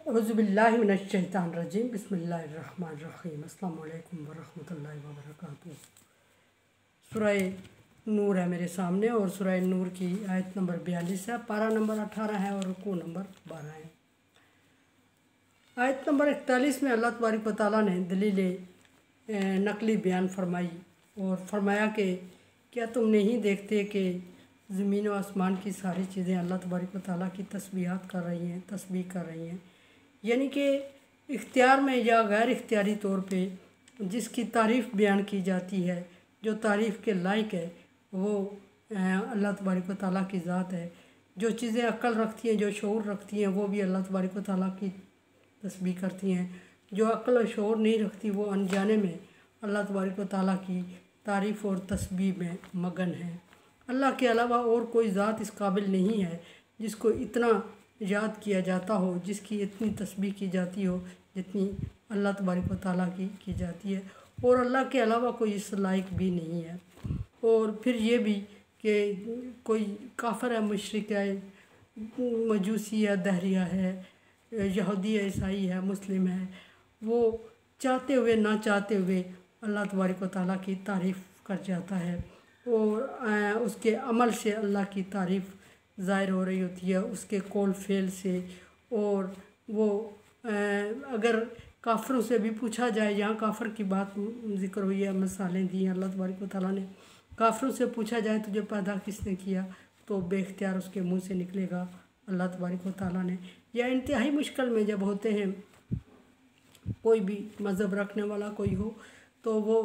अऊज़ुबिल्लाहि मिनश्शैतानिर्रजीम बिस्मिल्लाहिर्रहमानिर्रहीम अस्सलामु अलैकुम वरहमतुल्लाहि वबरकातुहू। सूरह नूर है मेरे सामने और सूरह नूर की आयत नंबर 42 है, पारा नंबर 18 है और रुकू नंबर 12 है। आयत नंबर 41 में अल्लाह तबारक व तआला ने दलील नकली बयान फरमाई और फरमाया कि क्या तुम नहीं देखते कि ज़मीन व आसमान की सारी चीज़ें अल्लाह तबारक व तआला की तस्बीहात कर रही हैं, तस्बीह कर रही हैं। यानी कि इख्तियार में या गैर इख्तियारी तौर पे जिसकी तारीफ़ बयान की जाती है, जो तारीफ़ के लायक है, वो अल्लाह तबारक व तआला की ज़ात है। जो चीज़ें अक्ल रखती हैं, जो शऊर रखती हैं, वो भी अल्लाह तबारक व तआला की तस्बीह करती हैं। जो अक्ल और शऊर नहीं रखती, वो अनजाने में अल्लाह तबारक व तआला की तारीफ़ और तस्बीह में मगन है। अल्लाह के अलावा और कोई ज़ात इस काबिल नहीं है जिसको इतना याद किया जाता हो, जिसकी इतनी तस्बीह की जाती हो जितनी अल्लाह तबारक व तआला की जाती है। और अल्लाह के अलावा कोई इस लायक भी नहीं है। और फिर ये भी कि कोई काफिर है, मुशरिक है, मजूसी है, दहरिया है, यहूदी है, ईसाई है, मुस्लिम है, वो चाहते हुए ना चाहते हुए अल्लाह तबारक व तआला की तारीफ़ कर जाता है और उसके अमल से अल्लाह की तारीफ़ ज़ाहिर हो रही होती है, उसके कौल फेल से। और वो अगर काफ़िरों से भी पूछा जाए, यहाँ काफ़िर की बात ज़िक्र हुई है, मिसालें दी हैं अल्लाह तबारक व तआला ने। काफ़िरों से पूछा जाए तुझे पैदा किसने किया, तो बेख्तियार उसके मुंह से निकलेगा अल्लाह तबारक व तआला ने। या इंतहाई मुश्किल में जब होते हैं, कोई भी मज़हब रखने वाला कोई हो, तो वो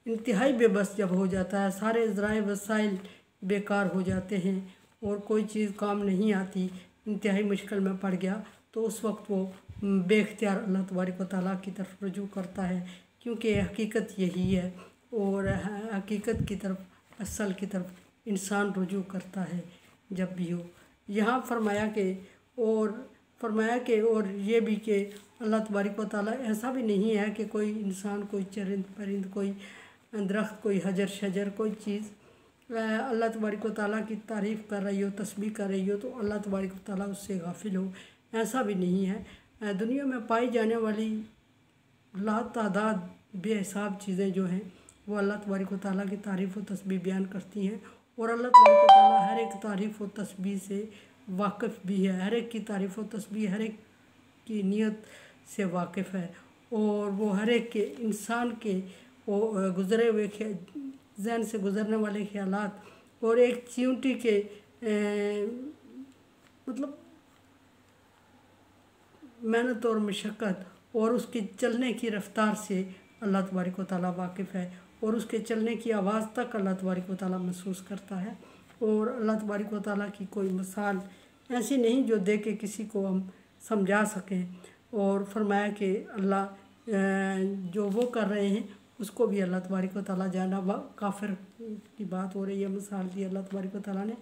इंतहाई बेबस जब हो जाता है, सारे ज़राए वसाइल बेकार हो जाते हैं और कोई चीज़ काम नहीं आती, इंतहाई मुश्किल में पड़ गया, तो उस वक्त वो बेख्तियार अल्लाह तबारक व तआला की तरफ रुजू करता है, क्योंकि हकीकत यही है। और हकीकत की तरफ, असल की तरफ इंसान रुजू करता है जब भी हो। यहाँ फरमाया कि और ये भी कि अल्लाह तबारक व तआला ऐसा भी नहीं है कि कोई इंसान, कोई चरिंद परिंद, कोई दरख्त, कोई हजर शजर, कोई चीज़ अल्लाह तबारक व तआला की तारीफ़ कर रही हो, तस्बीह कर रही हो, तो अल्लाह तबारक व तआला उससे गाफिल हो, ऐसा भी नहीं है। दुनिया में पाई जाने वाली लातादाद बेहिसाब चीज़ें जो हैं, वो अल्लाह तबारक व तआला की तारीफ़ व तस्बीह बयान करती हैं। और अल्लाह तबारक व तआला हर एक तारीफ़ व तस्बीह से वाकिफ़ भी है, हर एक की तारीफ़ व तस्बीह हर एक की नीयत से वाकिफ़ है। और वो हर एक के इंसान के वो गुज़रे हुए जहन से गुज़रने वाले ख्यालात और एक चींटी के मतलब मेहनत और मशक्क़त और उसकी चलने की रफ़्तार से अल्लाह तबारक व तआला वाकिफ़ है। और उसके चलने की आवाज़ तक अल्लाह तबारक व तआला महसूस करता है। और अल्लाह तबारक व तआला की कोई मिसाल ऐसी नहीं जो दे के किसी को हम समझा सकें। और फरमाया कि अल्लाह जो वो कर रहे हैं उसको भी अल्लाह तबारक व तआला जाना। काफिर की बात हो रही है, मिसाल दी अल्लाह तबारक व तआला ने।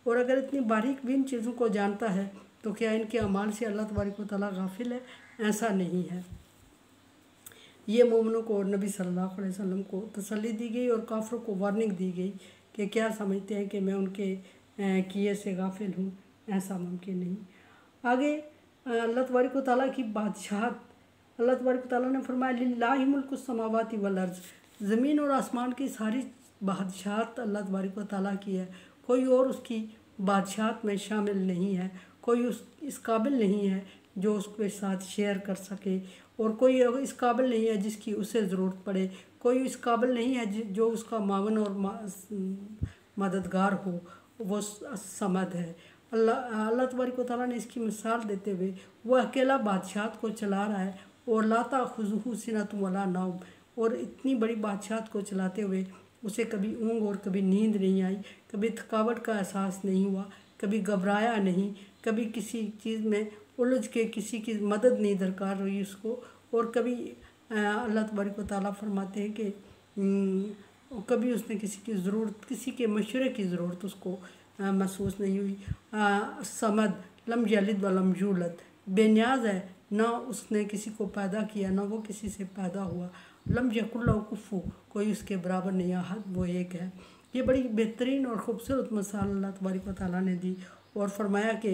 और अगर इतनी बारीक भी इन चीज़ों को जानता है, तो क्या इनके अमाल से अल्लाह तबारक व तआला गाफिल है? ऐसा नहीं है। ये मोमिनों को और नबी सल्लल्लाहु अलैहि वसल्लम को तसल्ली दी गई और काफिरों को वार्निंग दी गई कि क्या समझते हैं कि मैं उनके किए से गाफिल हूँ? ऐसा मुमकिन नहीं। आगे अल्लाह तबारक व तआला की बादशाहत, अल्लाह तबारक व तआला ने फरमाया लिल्लाहि मुल्कुस समावाति वल अर्ज़, ज़मीन और आसमान की सारी बादशाहत अल्लाह तबारक व तआला की है। कोई और उसकी बादशाहत में शामिल नहीं है, कोई इस काबिल नहीं है जो उसके साथ शेयर कर सके, और कोई इस काबिल नहीं है जिसकी उसे ज़रूरत पड़े, कोई इस काबिल नहीं है जो उसका मावन और मददगार हो, वो समद है। अल्लाह तबारक व तआला ने इसकी मिसाल देते हुए वो अकेला बादशाहत को चला रहा है और ला ताख़ुज़ुहु सिनतुन वला नौम, और इतनी बड़ी बादशाहत को चलाते हुए उसे कभी ऊँघ और कभी नींद नहीं आई, कभी थकावट का एहसास नहीं हुआ, कभी घबराया नहीं, कभी किसी चीज़ में उलझ के किसी की मदद नहीं दरकार हुई उसको। और कभी अल्लाह तबारक व तआला फरमाते हैं कि कभी उसने किसी की ज़रूरत, किसी के मशवरे की ज़रूरत उसको महसूस नहीं हुई। समद लम यलिद व लम यूलद, बेनियाज है, ना उसने किसी को पैदा किया ना वो किसी से पैदा हुआ। लम यकुल लहू कुफुवन, कोई उसके बराबर नहीं, अहद, वो एक है। ये बड़ी बेहतरीन और ख़ूबसूरत मिसाल अल्लाह तबारक व तआला ने दी और फरमाया कि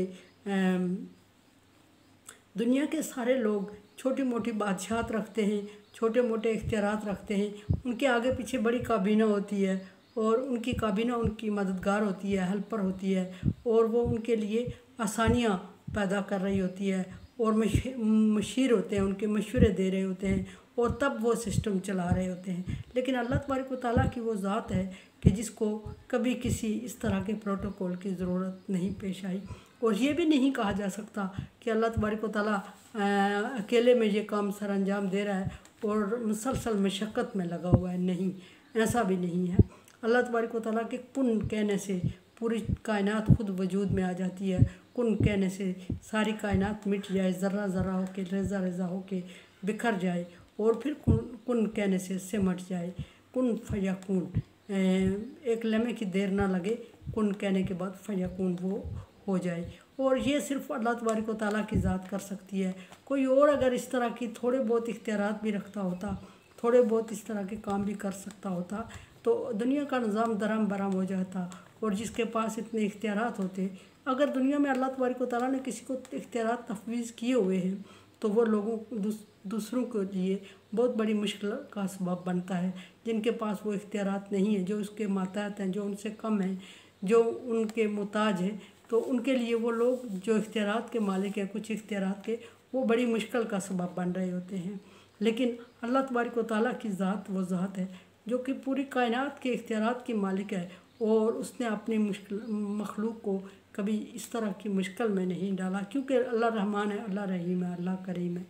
دنیا کے سارے لوگ چھوٹی موٹی بادشاہت رکھتے ہیں، چھوٹے موٹے اختیارات رکھتے ہیں، ان کے آگے پیچھے بڑی کابینہ ہوتی ہے، اور ان کی کابینہ ان کی مددگار ہوتی ہے، ہیلپر ہوتی ہے، اور وہ ان کے لیے آسانیاں پیدا کر رہی ہوتی ہے، اور مشیر ہوتے ہیں، ان کے مشورے دے رہے ہوتے ہیں، اور تب وہ سسٹم چلا رہے ہوتے ہیں۔ لیکن اللہ تبارک و تعالیٰ کی وہ ذات ہے کہ جس کو کبھی کسی اس طرح کے پروٹوکول کی ضرورت نہیں پیش آئی، اور یہ بھی نہیں کہا جا سکتا کہ اللہ تبارک و تعالیٰ اکیلے میں یہ کام سر انجام دے رہا ہے اور مسلسل مشقت میں لگا ہوا ہے۔ نہیں، ایسا بھی نہیں ہے۔ اللہ تبارک و تعالیٰ کے کن کہنے سے پوری کائنات خود وجود میں آ جاتی ہے، کن کہنے سے ساری کائنات مٹ جائے، ذرہ ذرہ ہو کے، ریزہ ریزہ ہو کے بکھر جائے، اور پھر کن کہنے سے سمٹ جائے۔ کن فیکون، ایک لمحے کی دیر نہ لگے، کن کہنے کے بعد فیکون وہ ہو جائے۔ اور یہ صرف اللہ تبارک و تعالیٰ کی ذات کر سکتی ہے۔ کوئی اور اگر اس طرح کی تھوڑے بہت اختیارات بھی رکھتا ہوتا، تھوڑے بہت اس طرح کے کام بھی کر سکتا ہوتا، تو دنیا کا نظام درہم برہم ہو جاتا۔ اور جس کے پاس اتنے اختیارات ہوتے، اگر دنیا میں اللہ تبارک و تعالیٰ نے کسی کو اختیارات تفویض کیے ہوئے ہیں تو وہ لوگوں دوسروں کے لیے بہت بڑی مشکل کا سبب بنتا ہے۔ جن کے پاس وہ اختیارات نہیں ہیں، جو اس کے ماتحت ہیں، جو ان سے کم ہیں، جو ان کے محتاج ہیں، تو ان کے لیے وہ لوگ جو اختیارات کے مالک ہیں، کچھ اختیارات کے، وہ بڑی مشکل کا سبب بن رہے ہوتے ہیں۔ لیکن اللہ تبارک و تعالیٰ کی ذات وہ ذات ہے جو کہ پوری کائنات کے اختیارات کی مالک ہے، اور اس نے اپنی مخلوق کو کبھی اس طرح کی مشکل میں نہیں ڈالا، کیونکہ اللہ رحمان ہے، اللہ رحیم ہے، اللہ کریم ہے۔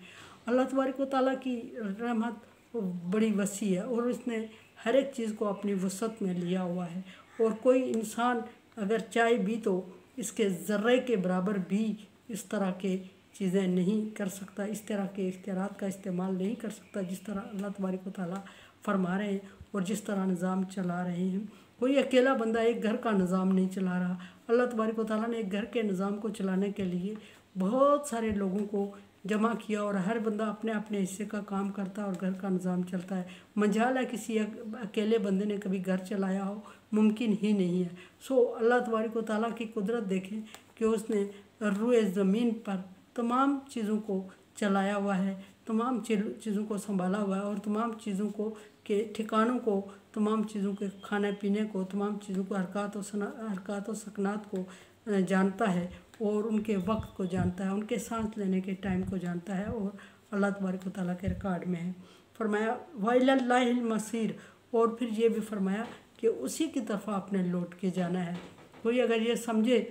اللہ تبارک و تعالیٰ کی رحمت بڑی وسیع ہے، اور اس نے ہر ایک چیز کو اپنی وسعت میں لیا ہوا ہے، اور کوئی انسان اگر چاہے بھی تو اس کے ذرے کے برابر بھی اس طرح کے چیزیں نہیں کر سکتا، اس طرح کے اختیارات کا استعمال نہیں کر سکتا جس طرح اللہ تبارک و تعالیٰ فرما رہے ہیں اور جس طرح نظام چلا رہے ہیں۔ کوئی اکیلا بندہ ایک گھر کا نظام نہیں چلا رہا۔ اللہ تبارک و تعالیٰ نے ایک گھر کے نظام کو چلانے کے لیے بہت سارے لوگوں کو جمع کیا، اور ہر بندہ اپنے اپنے حصے کا کام کرتا ہے اور گھر کا نظام چلتا ہے۔ مجال ہے کسی اکیلے بندے نے کبھی گھر چلایا ہو، ممکن ہی نہیں ہے۔ اللہ تبارک و تعالیٰ کی قدرت دیکھیں کہ اس نے روئے زمین پر تمام چیزوں کو چلایا ہوا ہے، تمام چیزوں کو سنبھالا ہوا ہے، اور تمام چیزوں کو کے ٹھکانوں کو، تمام چیزوں کے کھانے پینے کو، تمام چیزوں کو حرکات و سکنات کو جانتا ہے، اور ان کے وقت کو جانتا ہے، ان کے سانس لینے کے ٹائم کو جانتا ہے، اور اللہ تبارک و تعالیٰ کے ریکارڈ میں ہے۔ فرمایا وَإِلَى اللَّهِ الْمَصِيرُ، اور پھر یہ بھی فرمایا کہ اسی کی طرف آپ نے لوٹ کے جانا ہے۔ کوئی اگر یہ سمجھے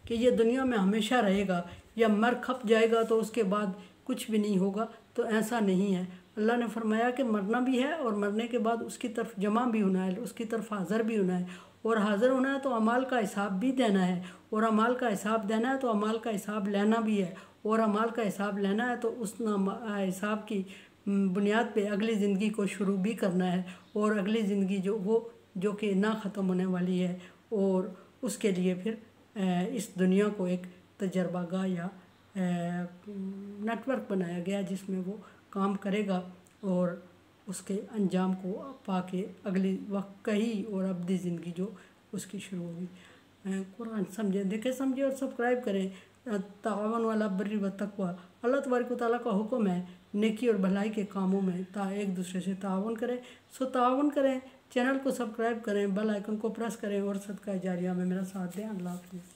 کہ یہ دنیا میں ہمیشہ رہے گا یا مر کھپ جائے گا تو اس کے بعد کچھ بھی نہیں ہوگا، تو ایسا نہیں ہے۔ اللہ نے فرمایا کہ مرنا بھی ہے، اور مرنے کے بعد اس کی طرف جمع بھی ہونا ہے، اس کی طرف حاضر بھی ہونا ہے، اور حاضر ہونا ہے تو اعمال کا حساب بھی دینا ہے، اور اعمال کا حساب دینا ہے تو اعمال کا حساب لینا بھی ہے، اور اعمال کا حساب لینا ہے تو اس حساب کی بنیاد پہ اگلی زندگی کو شروع بھی کرنا ہے، اور اگلی زندگی جو کہ نہ ختم ہونے والی ہے، اور اس کے لیے پھر اس دنیا کو ایک تجربہ گاہ یا نیٹ ورک بنایا گیا جس میں وہ کام کرے گا، اور اس کے انجام کو پا کے اگلی وقت کہی اور ابدی زندگی جو اس کی شروع ہوگی۔ قرآن سمجھیں، دیکھیں، سمجھیں، اور سبسکرائب کریں۔ تعاون علی البر والتقوی، اللہ تبارک و تعالیٰ کا حکم ہے نیکی اور بھلائی کے کاموں میں ایک دوسرے سے تعاون کریں۔ تعاون کریں، چینل کو سبسکرائب کریں، بیل آئیکن کو پریس کریں، اور صدقہ جاریہ میں میرا ساتھ دیں۔ اللہ حافظ۔